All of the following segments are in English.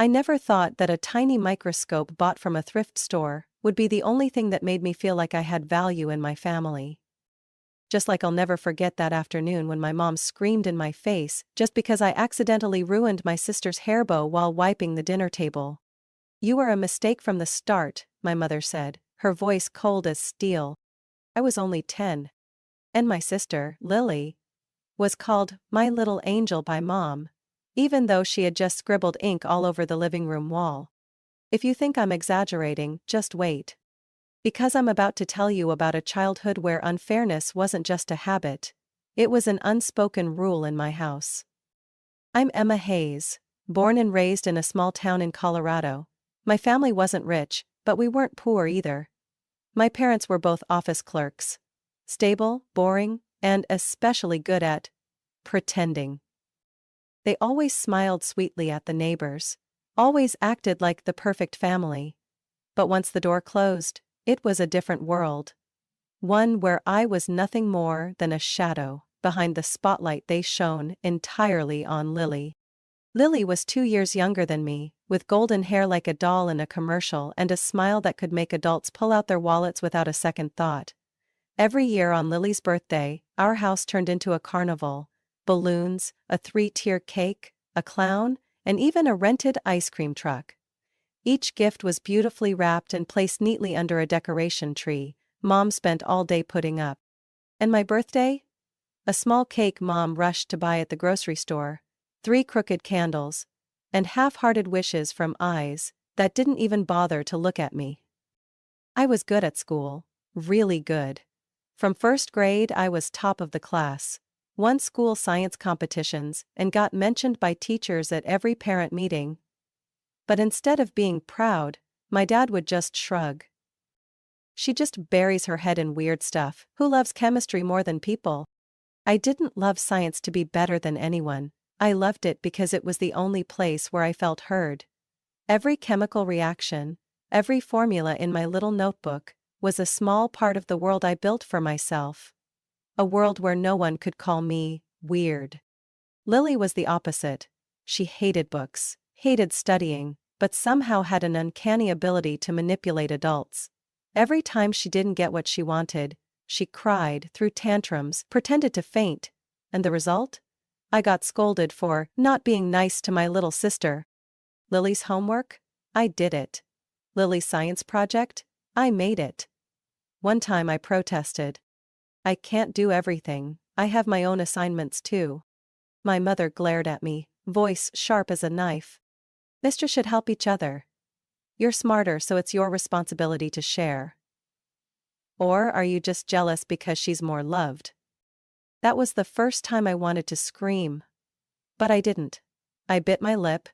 I never thought that a tiny microscope bought from a thrift store would be the only thing that made me feel like I had value in my family. Just like I'll never forget that afternoon when my mom screamed in my face just because I accidentally ruined my sister's hair bow while wiping the dinner table. "You were a mistake from the start," my mother said, her voice cold as steel. I was only 10. And my sister, Lily, was called my little angel by Mom, even though she had just scribbled ink all over the living room wall. If you think I'm exaggerating, just wait. Because I'm about to tell you about a childhood where unfairness wasn't just a habit, it was an unspoken rule in my house. I'm Emma Hayes, born and raised in a small town in Colorado. My family wasn't rich, but we weren't poor either. My parents were both office clerks. Stable, boring, and especially good at pretending. They always smiled sweetly at the neighbors, always acted like the perfect family. But once the door closed, it was a different world. One where I was nothing more than a shadow behind the spotlight they shone entirely on Lily. Lily was 2 years younger than me, with golden hair like a doll in a commercial and a smile that could make adults pull out their wallets without a second thought. Every year on Lily's birthday, our house turned into a carnival. Balloons, a 3-tier cake, a clown, and even a rented ice cream truck. Each gift was beautifully wrapped and placed neatly under a decoration tree Mom spent all day putting up. And my birthday? A small cake Mom rushed to buy at the grocery store, 3 crooked candles, and half-hearted wishes from eyes that didn't even bother to look at me. I was good at school, really good. From first grade I was top of the class, won school science competitions, and got mentioned by teachers at every parent meeting. But instead of being proud, my dad would just shrug. "She just buries her head in weird stuff. Who loves chemistry more than people?" I didn't love science to be better than anyone. I loved it because it was the only place where I felt heard. Every chemical reaction, every formula in my little notebook, was a small part of the world I built for myself. A world where no one could call me weird. Lily was the opposite. She hated books, hated studying, but somehow had an uncanny ability to manipulate adults. Every time she didn't get what she wanted, she cried, threw tantrums, pretended to faint, and the result? I got scolded for not being nice to my little sister. Lily's homework? I did it. Lily's science project? I made it. One time I protested. "I can't do everything, I have my own assignments too." My mother glared at me, voice sharp as a knife. "Mister should help each other. You're smarter, so it's your responsibility to share. Or are you just jealous because she's more loved?" That was the first time I wanted to scream. But I didn't. I bit my lip,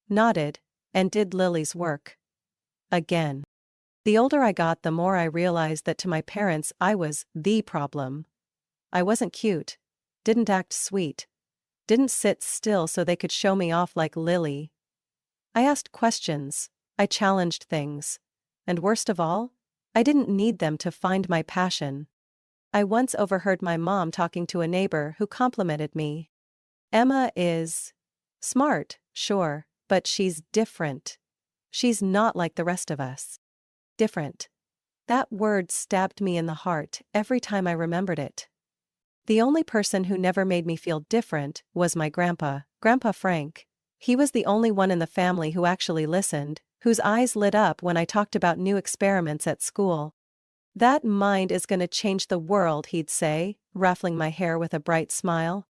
nodded, and did Lily's work. Again. The older I got, the more I realized that to my parents I was the problem. I wasn't cute, didn't act sweet, didn't sit still so they could show me off like Lily. I asked questions, I challenged things, and worst of all, I didn't need them to find my passion. I once overheard my mom talking to a neighbor who complimented me. "Emma is smart, sure, but she's different. She's not like the rest of us." Different. That word stabbed me in the heart every time I remembered it. The only person who never made me feel different was my grandpa, Grandpa Frank. He was the only one in the family who actually listened, whose eyes lit up when I talked about new experiments at school. "That mind is gonna change the world," he'd say, ruffling my hair with a bright smile.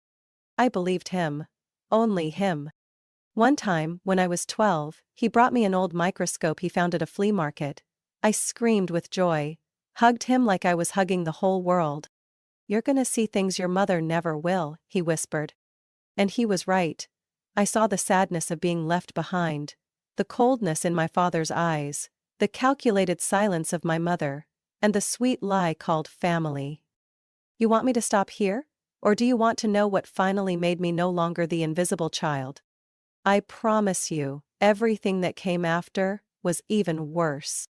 I believed him. Only him. One time, when I was 12, he brought me an old microscope he found at a flea market. I screamed with joy, hugged him like I was hugging the whole world. "You're gonna see things your mother never will," he whispered. And he was right. I saw the sadness of being left behind, the coldness in my father's eyes, the calculated silence of my mother, and the sweet lie called family. You want me to stop here? Or do you want to know what finally made me no longer the invisible child? I promise you, everything that came after was even worse.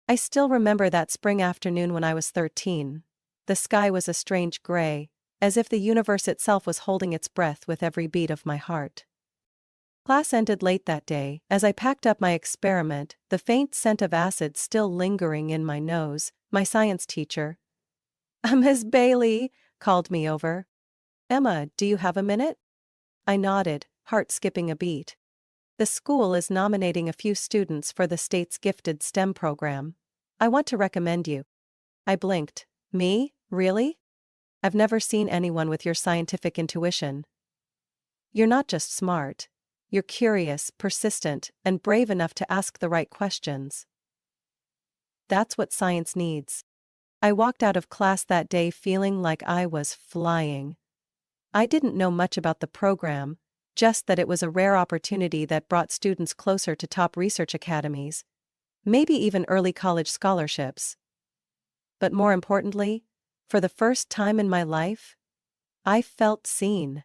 I still remember that spring afternoon when I was 13. The sky was a strange gray, as if the universe itself was holding its breath with every beat of my heart. Class ended late that day. As I packed up my experiment, the faint scent of acid still lingering in my nose, my science teacher, Miss Bailey, called me over. Emma, do you have a minute? I nodded, heart skipping a beat. The school is nominating a few students for the state's gifted STEM program. I want to recommend you. I blinked. Me? Really? I've never seen anyone with your scientific intuition. You're not just smart. You're curious, persistent, and brave enough to ask the right questions. That's what science needs. I walked out of class that day feeling like I was flying. I didn't know much about the program, just that it was a rare opportunity that brought students closer to top research academies, maybe even early college scholarships. But more importantly, for the first time in my life, I felt seen.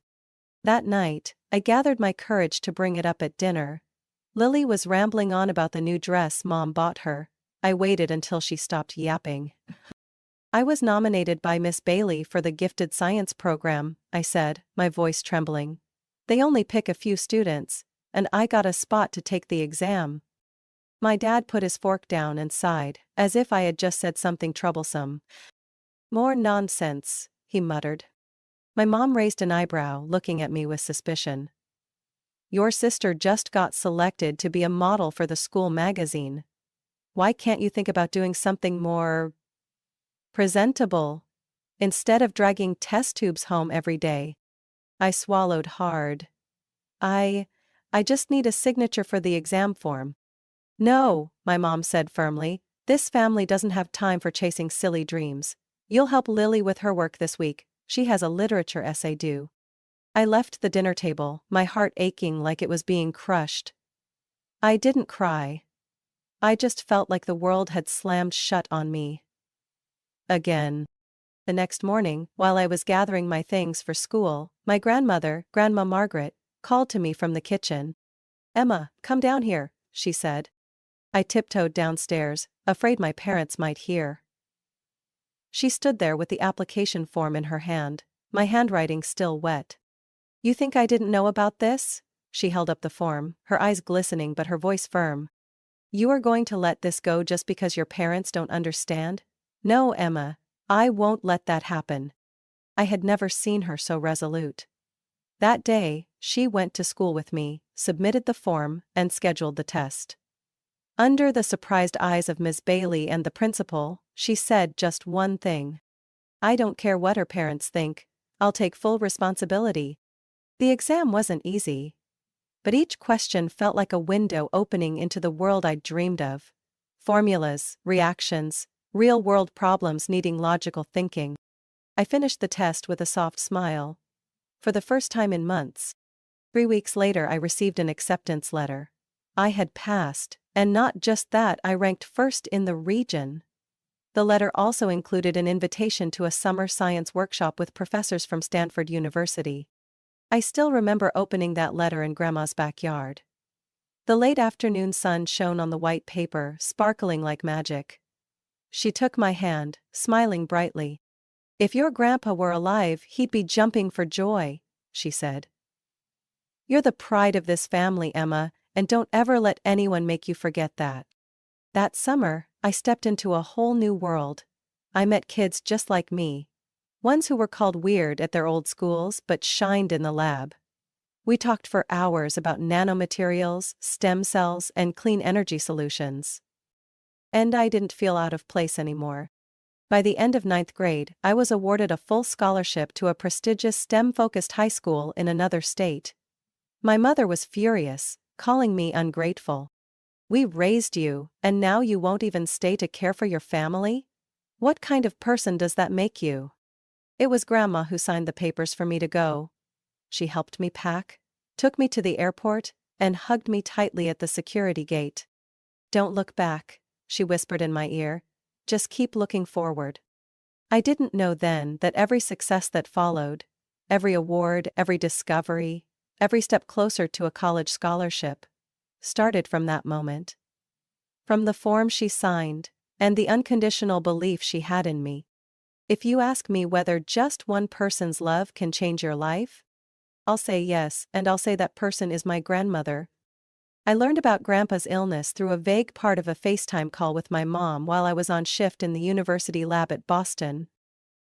That night, I gathered my courage to bring it up at dinner. Lily was rambling on about the new dress Mom bought her. I waited until she stopped yapping. I was nominated by Miss Bailey for the gifted science program, I said, my voice trembling. They only pick a few students, and I got a spot to take the exam. My dad put his fork down and sighed, as if I had just said something troublesome. More nonsense, he muttered. My mom raised an eyebrow, looking at me with suspicion. Your sister just got selected to be a model for the school magazine. Why can't you think about doing something more presentable, instead of dragging test tubes home every day? I swallowed hard. I just need a signature for the exam form. No, my mom said firmly, this family doesn't have time for chasing silly dreams. You'll help Lily with her work this week. She has a literature essay due. I left the dinner table, my heart aching like it was being crushed. I didn't cry. I just felt like the world had slammed shut on me. Again. The next morning, while I was gathering my things for school, my grandmother, Grandma Margaret, called to me from the kitchen. Emma, come down here, she said. I tiptoed downstairs, afraid my parents might hear. She stood there with the application form in her hand, my handwriting still wet. You think I didn't know about this? She held up the form, her eyes glistening but her voice firm. You are going to let this go just because your parents don't understand? No, Emma, I won't let that happen. I had never seen her so resolute. That day, she went to school with me, submitted the form, and scheduled the test. Under the surprised eyes of Miss Bailey and the principal, she said just one thing. I don't care what her parents think, I'll take full responsibility. The exam wasn't easy. But each question felt like a window opening into the world I'd dreamed of. Formulas, reactions, real-world problems needing logical thinking. I finished the test with a soft smile. For the first time in months. 3 weeks later I received an acceptance letter. I had passed, and not just that, I ranked first in the region. The letter also included an invitation to a summer science workshop with professors from Stanford University. I still remember opening that letter in Grandma's backyard. The late afternoon sun shone on the white paper, sparkling like magic. She took my hand, smiling brightly. If your grandpa were alive, he'd be jumping for joy, she said. You're the pride of this family, Emma, and don't ever let anyone make you forget that. That summer, I stepped into a whole new world. I met kids just like me. Ones who were called weird at their old schools but shined in the lab. We talked for hours about nanomaterials, stem cells, and clean energy solutions. And I didn't feel out of place anymore. By the end of 9th grade, I was awarded a full scholarship to a prestigious STEM-focused high school in another state. My mother was furious, calling me ungrateful. We raised you, and now you won't even stay to care for your family? What kind of person does that make you? It was Grandma who signed the papers for me to go. She helped me pack, took me to the airport, and hugged me tightly at the security gate. Don't look back, she whispered in my ear. Just keep looking forward. I didn't know then that every success that followed, every award, every discovery, every step closer to a college scholarship, started from that moment. From the form she signed, and the unconditional belief she had in me. If you ask me whether just one person's love can change your life, I'll say yes, and I'll say that person is my grandmother. I learned about Grandpa's illness through a vague part of a FaceTime call with my mom while I was on shift in the university lab at Boston.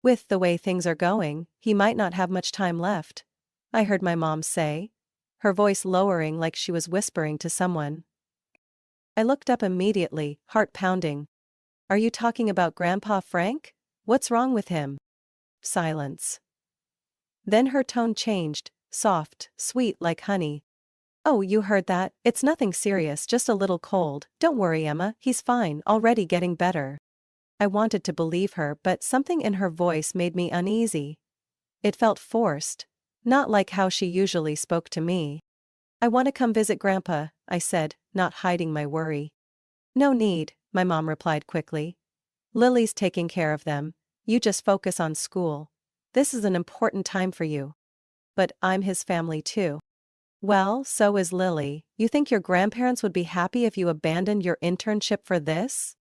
With the way things are going, he might not have much time left, I heard my mom say, her voice lowering like she was whispering to someone. I looked up immediately, heart pounding. Are you talking about Grandpa Frank? What's wrong with him? Silence. Then her tone changed, soft, sweet like honey. Oh, you heard that? It's nothing serious, just a little cold. Don't worry, Emma, he's fine, already getting better. I wanted to believe her, but something in her voice made me uneasy. It felt forced, not like how she usually spoke to me. I want to come visit Grandpa, I said, not hiding my worry. No need, my mom replied quickly. Lily's taking care of them. You just focus on school. This is an important time for you. But I'm his family too. Well, so is Lily. You think your grandparents would be happy if you abandoned your internship for this?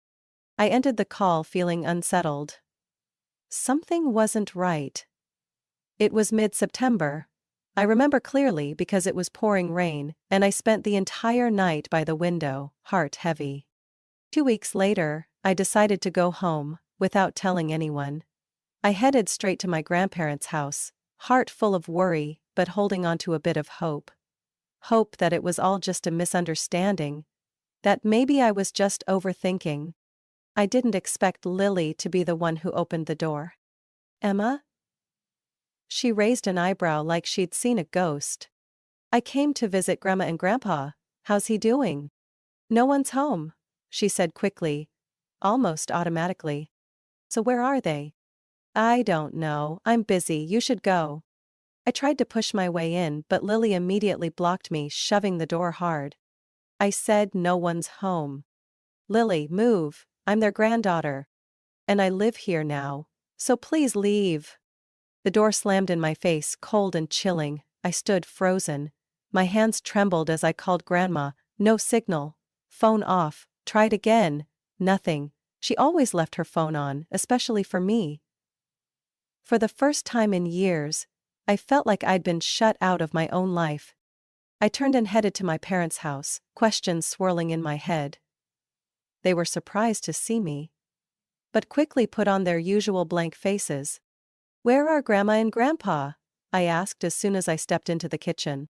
I ended the call feeling unsettled. Something wasn't right. It was mid-September. I remember clearly because it was pouring rain, and I spent the entire night by the window, heart heavy. 2 weeks later, I decided to go home, without telling anyone. I headed straight to my grandparents' house, heart full of worry, but holding on to a bit of hope. Hope that it was all just a misunderstanding. That maybe I was just overthinking. I didn't expect Lily to be the one who opened the door. Emma? She raised an eyebrow like she'd seen a ghost. I came to visit Grandma and Grandpa. How's he doing? No one's home, she said quickly, almost automatically. So where are they? I don't know, I'm busy, you should go. I tried to push my way in, but Lily immediately blocked me, shoving the door hard. I said no one's home. Lily, move, I'm their granddaughter. And I live here now, so please leave. The door slammed in my face, cold and chilling. I stood frozen. My hands trembled as I called Grandma. No signal. Phone off. Tried again. Nothing. She always left her phone on, especially for me. For the first time in years, I felt like I'd been shut out of my own life. I turned and headed to my parents' house, questions swirling in my head. They were surprised to see me, but quickly put on their usual blank faces. Where are Grandma and Grandpa? I asked as soon as I stepped into the kitchen.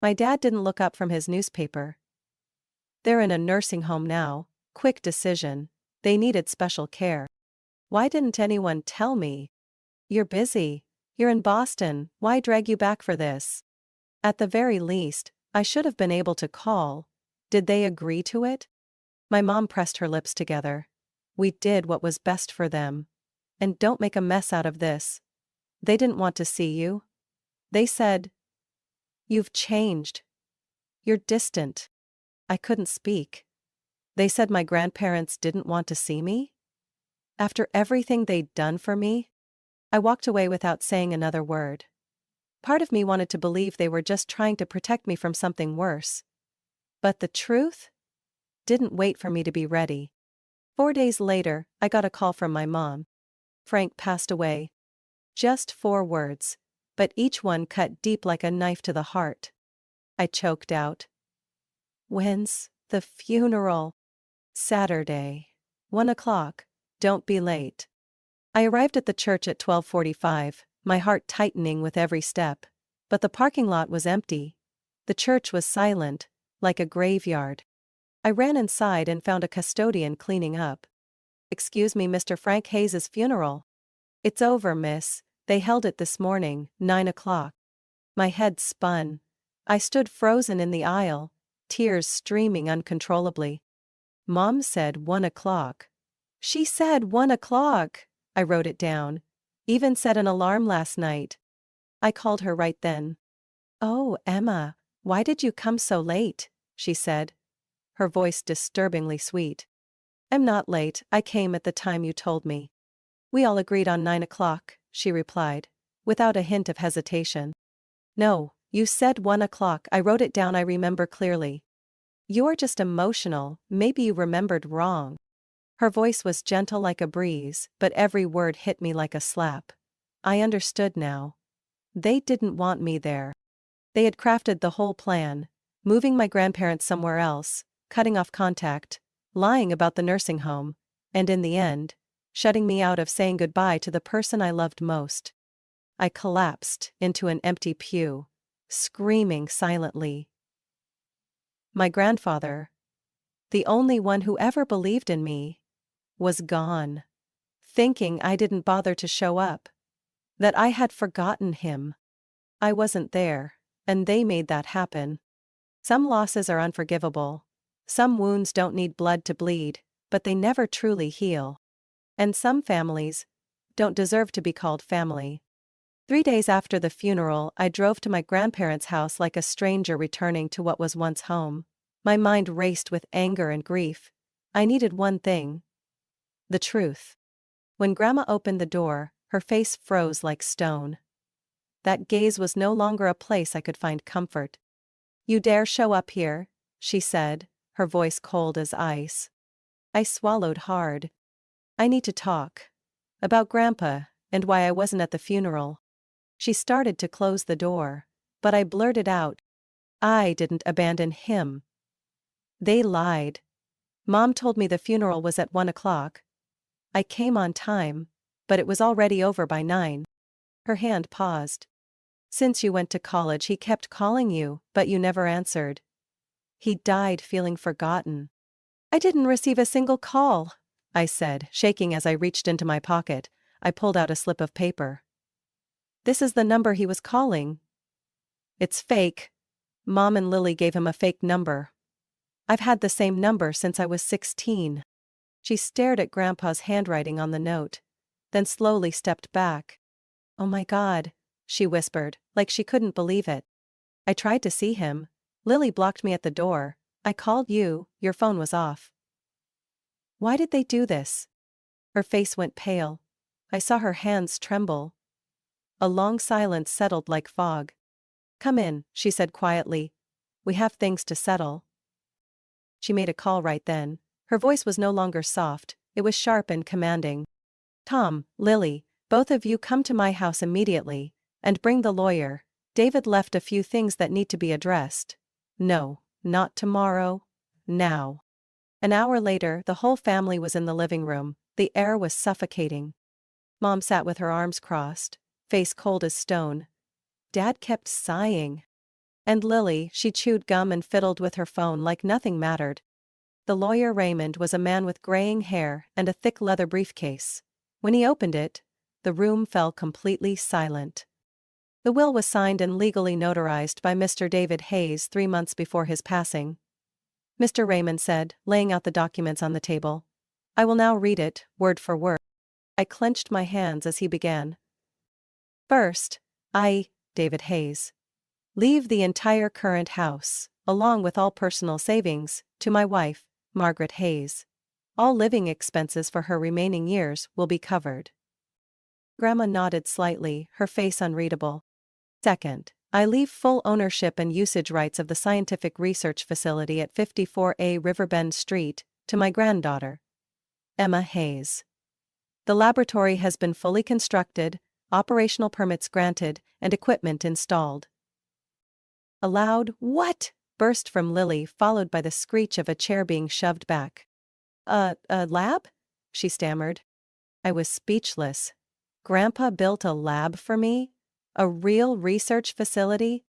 My dad didn't look up from his newspaper. They're in a nursing home now. Quick decision. They needed special care. Why didn't anyone tell me? You're busy. You're in Boston. Why drag you back for this? At the very least, I should have been able to call. Did they agree to it? My mom pressed her lips together. We did what was best for them. And don't make a mess out of this. They didn't want to see you. They said, you've changed. You're distant. I couldn't speak. They said my grandparents didn't want to see me? After everything they'd done for me? I walked away without saying another word. Part of me wanted to believe they were just trying to protect me from something worse. But the truth? Didn't wait for me to be ready. 4 days later, I got a call from my mom. Frank passed away. Just 4 words, but each one cut deep like a knife to the heart. I choked out. When's the funeral? Saturday. 1 o'clock. Don't be late. I arrived at the church at 12:45, my heart tightening with every step. But the parking lot was empty. The church was silent, like a graveyard. I ran inside and found a custodian cleaning up. Excuse me, Mr. Frank Hayes's funeral. It's over, miss. They held it this morning, 9 o'clock. My head spun. I stood frozen in the aisle, tears streaming uncontrollably. Mom said 1 o'clock. She said 1 o'clock. I wrote it down. Even set an alarm last night. I called her right then. Oh, Emma, why did you come so late? She said, her voice disturbingly sweet. I'm not late, I came at the time you told me. We all agreed on 9 o'clock, she replied, without a hint of hesitation. No, you said 1 o'clock, I wrote it down, I remember clearly. You're just emotional, maybe you remembered wrong. Her voice was gentle like a breeze, but every word hit me like a slap. I understood now. They didn't want me there. They had crafted the whole plan, moving my grandparents somewhere else, cutting off contact, lying about the nursing home, and in the end, shutting me out of saying goodbye to the person I loved most. I collapsed into an empty pew, screaming silently. My grandfather, the only one who ever believed in me, was gone. Thinking I didn't bother to show up, that I had forgotten him. I wasn't there, and they made that happen. Some losses are unforgivable. Some wounds don't need blood to bleed, but they never truly heal. And some families don't deserve to be called family. 3 days after the funeral, I drove to my grandparents' house like a stranger returning to what was once home. My mind raced with anger and grief. I needed one thing: the truth. When Grandma opened the door, her face froze like stone. That gaze was no longer a place I could find comfort. "You dare show up here?" she said, her voice cold as ice. I swallowed hard. "I need to talk. About Grandpa, and why I wasn't at the funeral." She started to close the door, but I blurted out, "I didn't abandon him. They lied. Mom told me the funeral was at 1 o'clock. I came on time, but it was already over by 9. Her hand paused. "Since you went to college he kept calling you, but you never answered. He died feeling forgotten." "I didn't receive a single call," I said, shaking as I reached into my pocket. I pulled out a slip of paper. "This is the number he was calling." "It's fake. Mom and Lily gave him a fake number. I've had the same number since I was 16. She stared at Grandpa's handwriting on the note, then slowly stepped back. "Oh my God," she whispered, like she couldn't believe it. "I tried to see him. Lily blocked me at the door. I called you, your phone was off." Why did they do this? Her face went pale. I saw her hands tremble. A long silence settled like fog. "Come in," she said quietly. "We have things to settle." She made a call right then. Her voice was no longer soft, it was sharp and commanding. "Tom, Lily, both of you come to my house immediately, and bring the lawyer. David left a few things that need to be addressed. No, not tomorrow. Now." An hour later, the whole family was in the living room. The air was suffocating. Mom sat with her arms crossed, face cold as stone. Dad kept sighing. And Lily, she chewed gum and fiddled with her phone like nothing mattered. The lawyer Raymond was a man with graying hair and a thick leather briefcase. When he opened it, the room fell completely silent. The will was signed and legally notarized by Mr. David Hayes 3 months before his passing. Mr. Raymond said, laying out the documents on the table. "I will now read it, word for word." I clenched my hands as he began. "First, I, David Hayes, leave the entire current house, along with all personal savings, to my wife, Margaret Hayes. All living expenses for her remaining years will be covered." Grandma nodded slightly, her face unreadable. "Second, I leave full ownership and usage rights of the scientific research facility at 54A Riverbend Street, to my granddaughter, Emma Hayes. The laboratory has been fully constructed, operational permits granted, and equipment installed." A loud "What?" burst from Lily, followed by the screech of a chair being shoved back. A lab?" she stammered. I was speechless. Grandpa built a lab for me? A real research facility?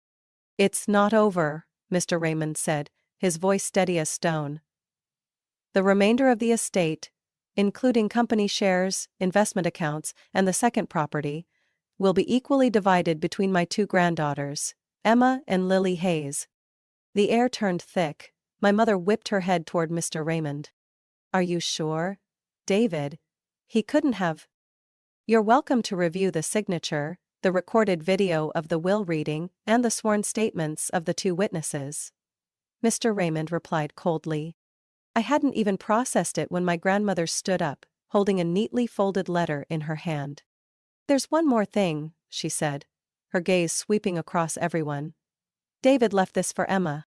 "It's not over," Mr. Raymond said, his voice steady as stone. "The remainder of the estate, including company shares, investment accounts, and the second property, will be equally divided between my 2 granddaughters, Emma and Lily Hayes." The air turned thick. My mother whipped her head toward Mr. Raymond. "Are you sure? David? He couldn't have." "You're welcome to review the signature, the recorded video of the will reading, and the sworn statements of the 2 witnesses," Mr. Raymond replied coldly. I hadn't even processed it when my grandmother stood up, holding a neatly folded letter in her hand. "There's one more thing," she said, her gaze sweeping across everyone. "David left this for Emma."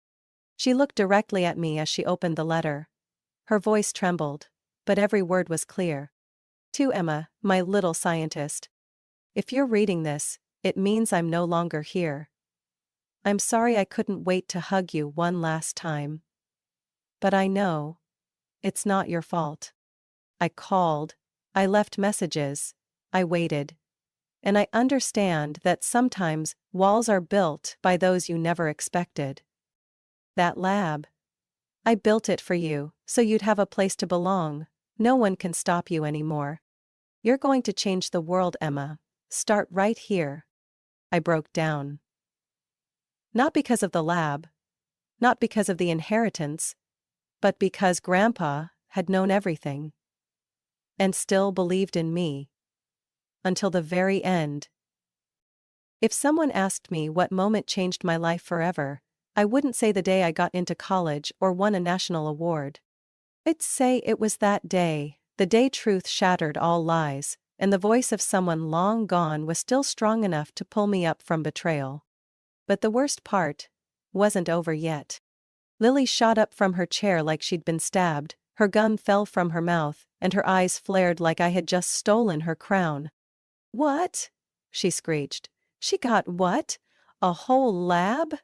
She looked directly at me as she opened the letter. Her voice trembled, but every word was clear. "To Emma, my little scientist. If you're reading this, it means I'm no longer here. I'm sorry I couldn't wait to hug you one last time. But I know. It's not your fault. I called. I left messages. I waited. And I understand that sometimes walls are built by those you never expected. That lab. I built it for you, so you'd have a place to belong. No one can stop you anymore. You're going to change the world, Emma. Start right here. I broke down. Not because of the lab. Not because of the inheritance. But because Grandpa had known everything. And still believed in me. Until the very end. If someone asked me what moment changed my life forever, I wouldn't say the day I got into college or won a national award. I'd say it was that day, the day truth shattered all lies, and the voice of someone long gone was still strong enough to pull me up from betrayal. But the worst part wasn't over yet. Lily shot up from her chair like she'd been stabbed, her gun fell from her mouth, and her eyes flared like I had just stolen her crown. "What?" she screeched. "She got what? A whole lab?"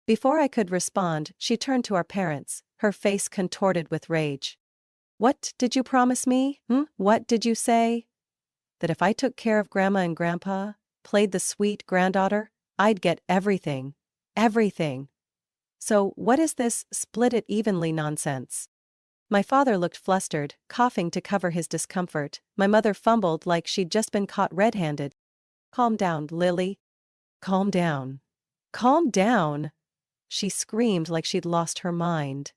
Before I could respond, she turned to our parents, her face contorted with rage. "What did you promise me? What did you say?" "That if I took care of Grandma and Grandpa, played the sweet granddaughter, I'd get everything. Everything. So what is this split it evenly nonsense?" My father looked flustered, coughing to cover his discomfort. My mother fumbled like she'd just been caught red-handed. "Calm down, Lily. Calm down. Calm down!" She screamed like she'd lost her mind.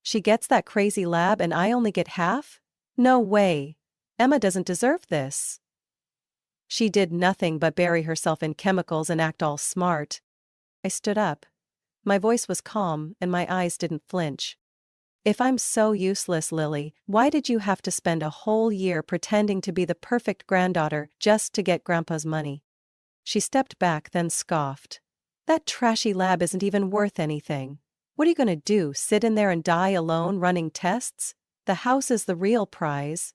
"She gets that crazy lab and I only get half? No way. Emma doesn't deserve this. She did nothing but bury herself in chemicals and act all smart." I stood up. My voice was calm and my eyes didn't flinch. "If I'm so useless, Lily, why did you have to spend a whole year pretending to be the perfect granddaughter just to get Grandpa's money?" She stepped back then scoffed. "That trashy lab isn't even worth anything. What are you going to do, sit in there and die alone running tests? The house is the real prize."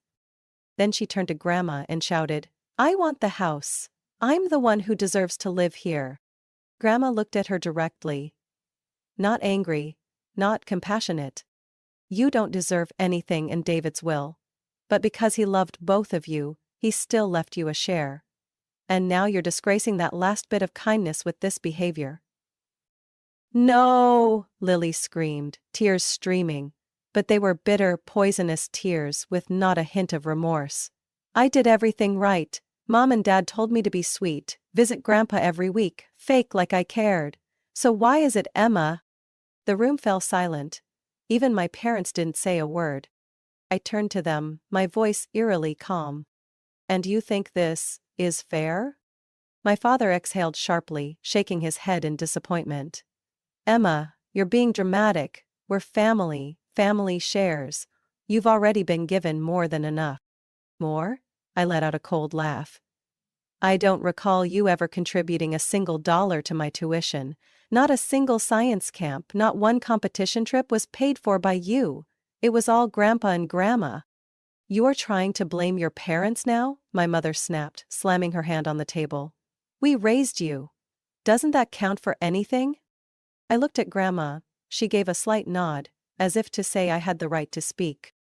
Then she turned to Grandma and shouted, "I want the house. I'm the one who deserves to live here." Grandma looked at her directly. Not angry, not compassionate. "You don't deserve anything in David's will. But because he loved both of you, he still left you a share. And now you're disgracing that last bit of kindness with this behavior." "No!" Lily screamed, tears streaming. But they were bitter, poisonous tears with not a hint of remorse. "I did everything right. Mom and Dad told me to be sweet, visit Grandpa every week, fake like I cared. So why is it Emma?" The room fell silent. Even my parents didn't say a word. I turned to them, my voice eerily calm. "And you think this is fair?" My father exhaled sharply, shaking his head in disappointment. "Emma, you're being dramatic. We're family, family shares. You've already been given more than enough." "More?" I let out a cold laugh. "I don't recall you ever contributing a single dollar to my tuition. Not a single science camp, not one competition trip was paid for by you. It was all Grandpa and Grandma." "You're trying to blame your parents now?" my mother snapped, slamming her hand on the table. "We raised you. Doesn't that count for anything?" I looked at Grandma. She gave a slight nod, as if to say I had the right to speak.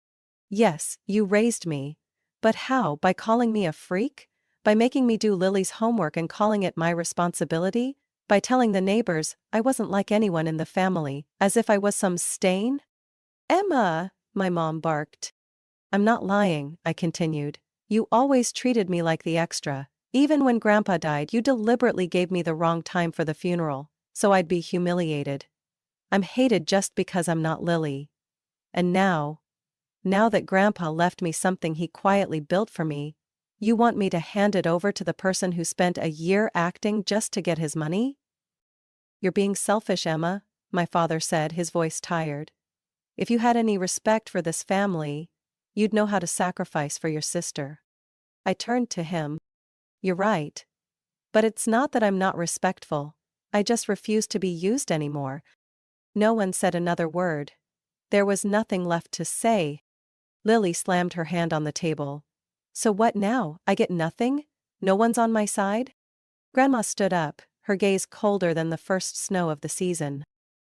"Yes, you raised me. But how? By calling me a freak? By making me do Lily's homework and calling it my responsibility? By telling the neighbors I wasn't like anyone in the family, as if I was some stain?" "Emma!" my mom barked. "I'm not lying," I continued. "You always treated me like the extra. Even when Grandpa died, you deliberately gave me the wrong time for the funeral, so I'd be humiliated. I'm hated just because I'm not Lily. And now that Grandpa left me something he quietly built for me, you want me to hand it over to the person who spent a year acting just to get his money?" "You're being selfish, Emma," my father said, his voice tired. "If you had any respect for this family, you'd know how to sacrifice for your sister." I turned to him. "You're right. But it's not that I'm not respectful. I just refuse to be used anymore." No one said another word. There was nothing left to say. Lily slammed her hand on the table. "So what now? I get nothing? No one's on my side?" Grandma stood up, her gaze colder than the first snow of the season.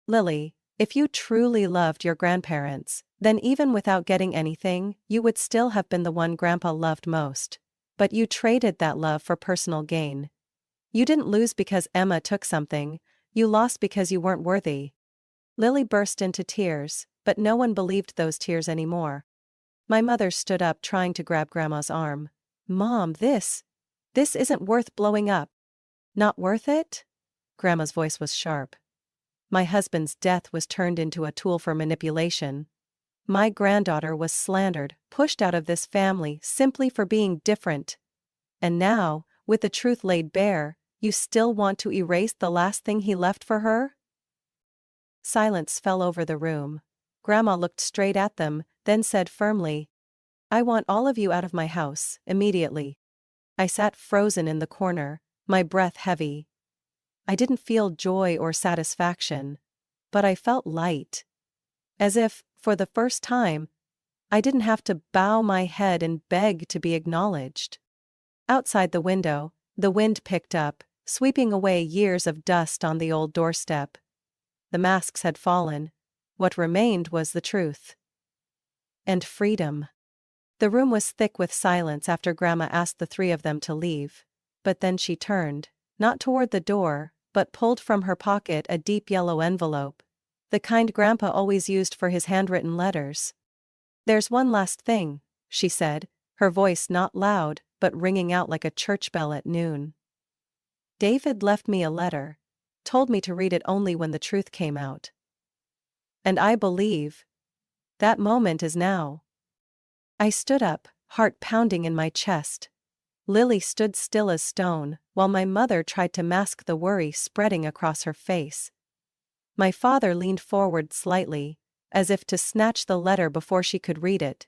Lily, if you truly loved your grandparents, then even without getting anything, you would still have been the one Grandpa loved most. But you traded that love for personal gain. You didn't lose because Emma took something, you lost because you weren't worthy. Lily burst into tears, but no one believed those tears anymore. My mother stood up trying to grab Grandma's arm. Mom, this isn't worth blowing up. Not worth it? Grandma's voice was sharp. My husband's death was turned into a tool for manipulation. My granddaughter was slandered, pushed out of this family simply for being different. And now, with the truth laid bare, you still want to erase the last thing he left for her? Silence fell over the room. Grandma looked straight at them, then said firmly, I want all of you out of my house, immediately. I sat frozen in the corner, my breath heavy. I didn't feel joy or satisfaction, but I felt light. As if, for the first time, I didn't have to bow my head and beg to be acknowledged. Outside the window, the wind picked up, sweeping away years of dust on the old doorstep. The masks had fallen. What remained was the truth. And freedom. The room was thick with silence after Grandma asked the three of them to leave. But then she turned, not toward the door, but pulled from her pocket a deep yellow envelope, the kind Grandpa always used for his handwritten letters. There's one last thing, she said, her voice not loud, but ringing out like a church bell at noon. David left me a letter, told me to read it only when the truth came out. And I believe that moment is now. I stood up, heart pounding in my chest. Lily stood still as stone, while my mother tried to mask the worry spreading across her face. My father leaned forward slightly, as if to snatch the letter before she could read it.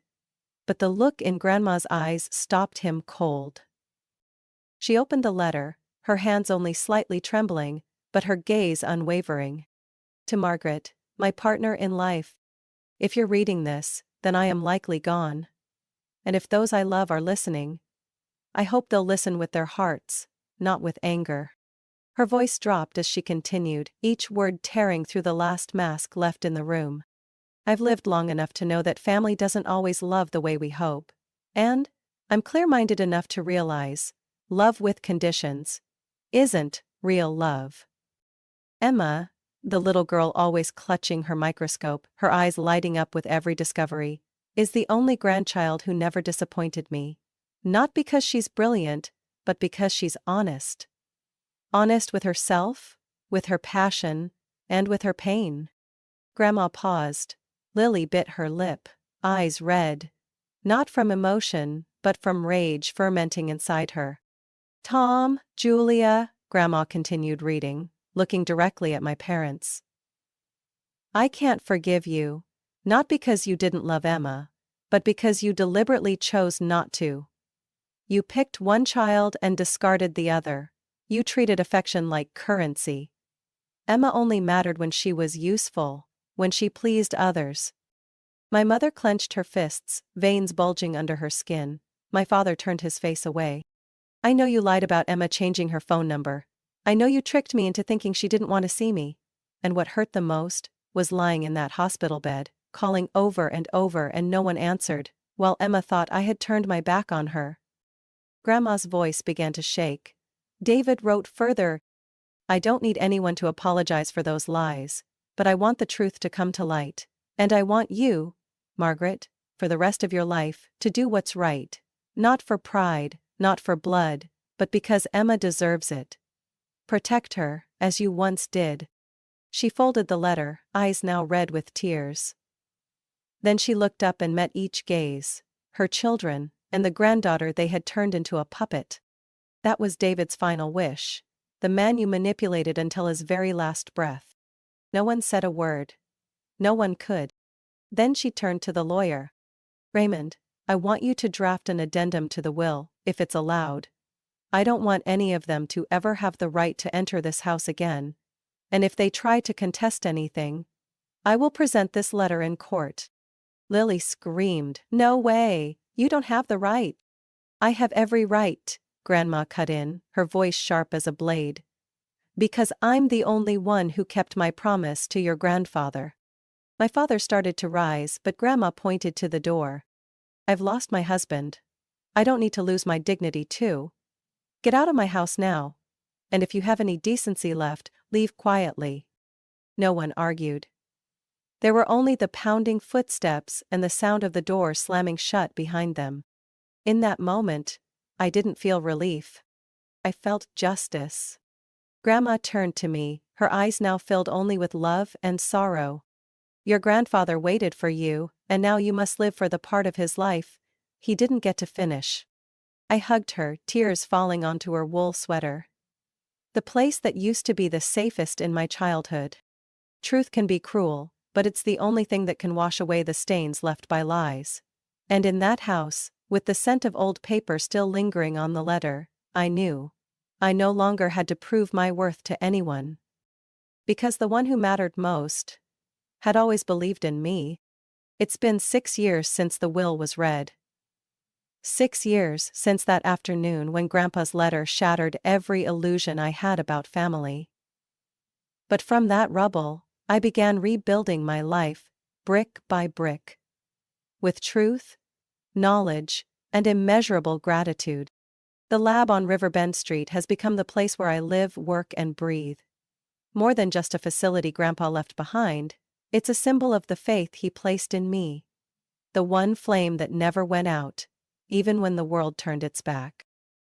But the look in Grandma's eyes stopped him cold. She opened the letter, her hands only slightly trembling, but her gaze unwavering. To Margaret, my partner in life. If you're reading this, then I am likely gone. And if those I love are listening, I hope they'll listen with their hearts, not with anger. Her voice dropped as she continued, each word tearing through the last mask left in the room. I've lived long enough to know that family doesn't always love the way we hope. And I'm clear-minded enough to realize, love with conditions isn't real love. Emma, the little girl always clutching her microscope, her eyes lighting up with every discovery, is the only grandchild who never disappointed me. Not because she's brilliant, but because she's honest. Honest with herself, with her passion, and with her pain. Grandma paused. Lily bit her lip, eyes red. Not from emotion, but from rage fermenting inside her. Tom, Julia, Grandma continued reading, looking directly at my parents. I can't forgive you, not because you didn't love Emma, but because you deliberately chose not to. You picked one child and discarded the other. You treated affection like currency. Emma only mattered when she was useful, when she pleased others. My mother clenched her fists, veins bulging under her skin. My father turned his face away. I know you lied about Emma changing her phone number. I know you tricked me into thinking she didn't want to see me. And what hurt the most was lying in that hospital bed, calling over and over and no one answered, while Emma thought I had turned my back on her. Grandma's voice began to shake. David wrote further, I don't need anyone to apologize for those lies, but I want the truth to come to light. And I want you, Margaret, for the rest of your life, to do what's right. Not for pride, not for blood, but because Emma deserves it. Protect her, as you once did. She folded the letter, eyes now red with tears. Then she looked up and met each gaze, her children, and the granddaughter they had turned into a puppet. That was David's final wish, the man you manipulated until his very last breath. No one said a word. No one could. Then she turned to the lawyer. Raymond, I want you to draft an addendum to the will, if it's allowed. I don't want any of them to ever have the right to enter this house again. And if they try to contest anything, I will present this letter in court. Lily screamed, No way, you don't have the right. I have every right, Grandma cut in, her voice sharp as a blade. Because I'm the only one who kept my promise to your grandfather. My father started to rise, but Grandma pointed to the door. I've lost my husband. I don't need to lose my dignity too. Get out of my house now. And if you have any decency left, leave quietly. No one argued. There were only the pounding footsteps and the sound of the door slamming shut behind them. In that moment, I didn't feel relief. I felt justice. Grandma turned to me, her eyes now filled only with love and sorrow. Your grandfather waited for you, and now you must live for the part of his life he didn't get to finish. I hugged her, tears falling onto her wool sweater. The place that used to be the safest in my childhood. Truth can be cruel, but it's the only thing that can wash away the stains left by lies. And in that house, with the scent of old paper still lingering on the letter, I knew I no longer had to prove my worth to anyone. Because the one who mattered most had always believed in me. It's been 6 years since the will was read. 6 years since that afternoon when Grandpa's letter shattered every illusion I had about family. But from that rubble, I began rebuilding my life, brick by brick. With truth, knowledge, and immeasurable gratitude. The lab on Riverbend Street has become the place where I live, work, and breathe. More than just a facility Grandpa left behind, it's a symbol of the faith he placed in me. The one flame that never went out, even when the world turned its back.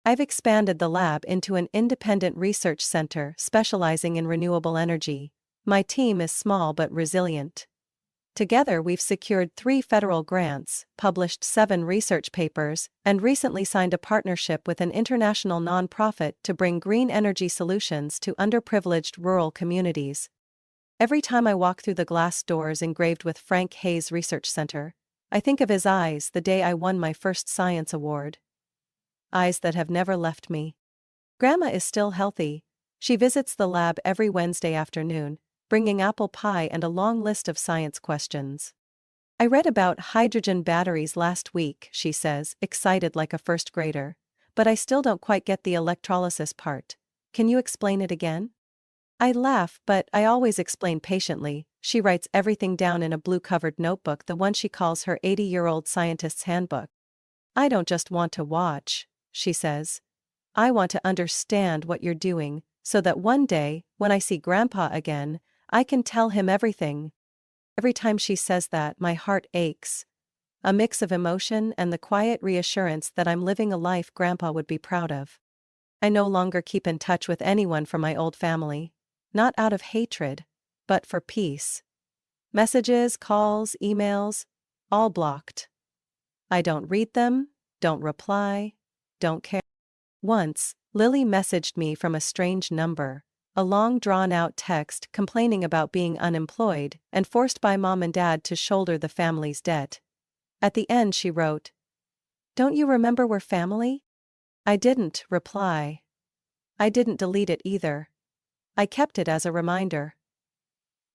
I've expanded the lab into an independent research center specializing in renewable energy. My team is small but resilient. Together we've secured 3 federal grants, published 7 research papers, and recently signed a partnership with an international nonprofit to bring green energy solutions to underprivileged rural communities. Every time I walk through the glass doors engraved with Frank Hayes Research Center, I think of his eyes the day I won my first science award. Eyes that have never left me. Grandma is still healthy. She visits the lab every Wednesday afternoon, bringing apple pie and a long list of science questions. I read about hydrogen batteries last week, she says, excited like a first grader. But I still don't quite get the electrolysis part. Can you explain it again? I laugh, but I always explain patiently. She writes everything down in a blue-covered notebook, the one she calls her 80-year-old scientist's handbook. I don't just want to watch, she says. I want to understand what you're doing, so that one day, when I see Grandpa again, I can tell him everything. Every time she says that, my heart aches. A mix of emotion and the quiet reassurance that I'm living a life Grandpa would be proud of. I no longer keep in touch with anyone from my old family. Not out of hatred, but for peace. Messages, calls, emails, all blocked. I don't read them, don't reply, don't care. Once, Lily messaged me from a strange number. A long drawn-out text complaining about being unemployed and forced by Mom and Dad to shoulder the family's debt. At the end she wrote, "Don't you remember we're family?" I didn't reply. I didn't delete it either. I kept it as a reminder.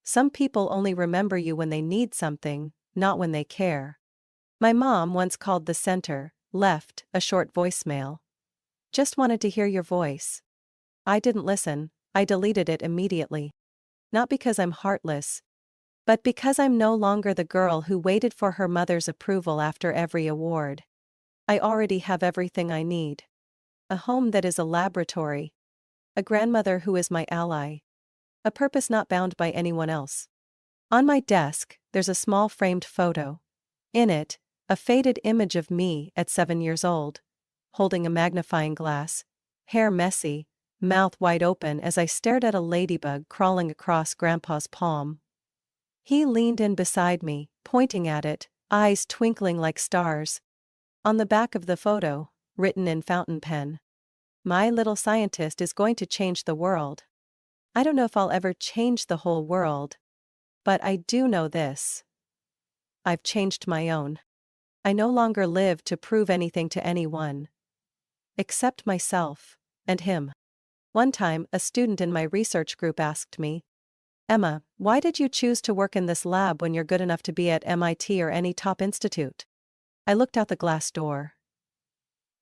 Some people only remember you when they need something, not when they care. My mom once called the center, left a short voicemail. Just wanted to hear your voice. I didn't listen. I deleted it immediately. Not because I'm heartless, but because I'm no longer the girl who waited for her mother's approval after every award. I already have everything I need. A home that is a laboratory. A grandmother who is my ally. A purpose not bound by anyone else. On my desk, there's a small framed photo. In it, a faded image of me at 7 years old, holding a magnifying glass, hair messy, mouth wide open as I stared at a ladybug crawling across Grandpa's palm. He leaned in beside me, pointing at it, eyes twinkling like stars. On the back of the photo, written in fountain pen, "My little scientist is going to change the world." I don't know if I'll ever change the whole world, but I do know this. I've changed my own. I no longer live to prove anything to anyone. Except myself, and him. One time, a student in my research group asked me, "Emma, why did you choose to work in this lab when you're good enough to be at MIT or any top institute?" I looked out the glass door.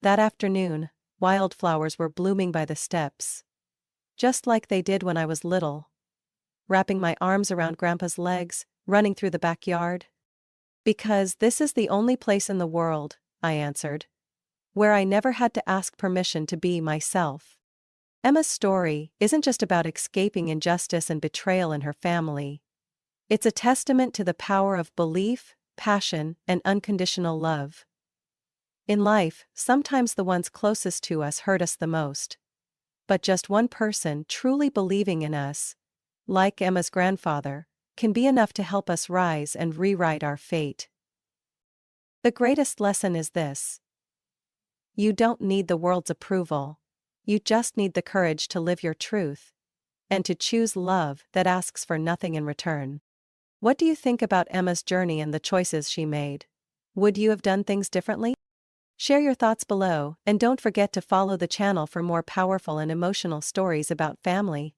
That afternoon, wildflowers were blooming by the steps. just like they did when I was little. Wrapping my arms around Grandpa's legs, running through the backyard. Because this is the only place in the world, I answered, where I never had to ask permission to be myself. Emma's story isn't just about escaping injustice and betrayal in her family. It's a testament to the power of belief, passion, and unconditional love. In life, sometimes the ones closest to us hurt us the most. But just one person truly believing in us, like Emma's grandfather, can be enough to help us rise and rewrite our fate. The greatest lesson is this: you don't need the world's approval. You just need the courage to live your truth, and to choose love that asks for nothing in return. What do you think about Emma's journey and the choices she made? Would you have done things differently? Share your thoughts below, and don't forget to follow the channel for more powerful and emotional stories about family.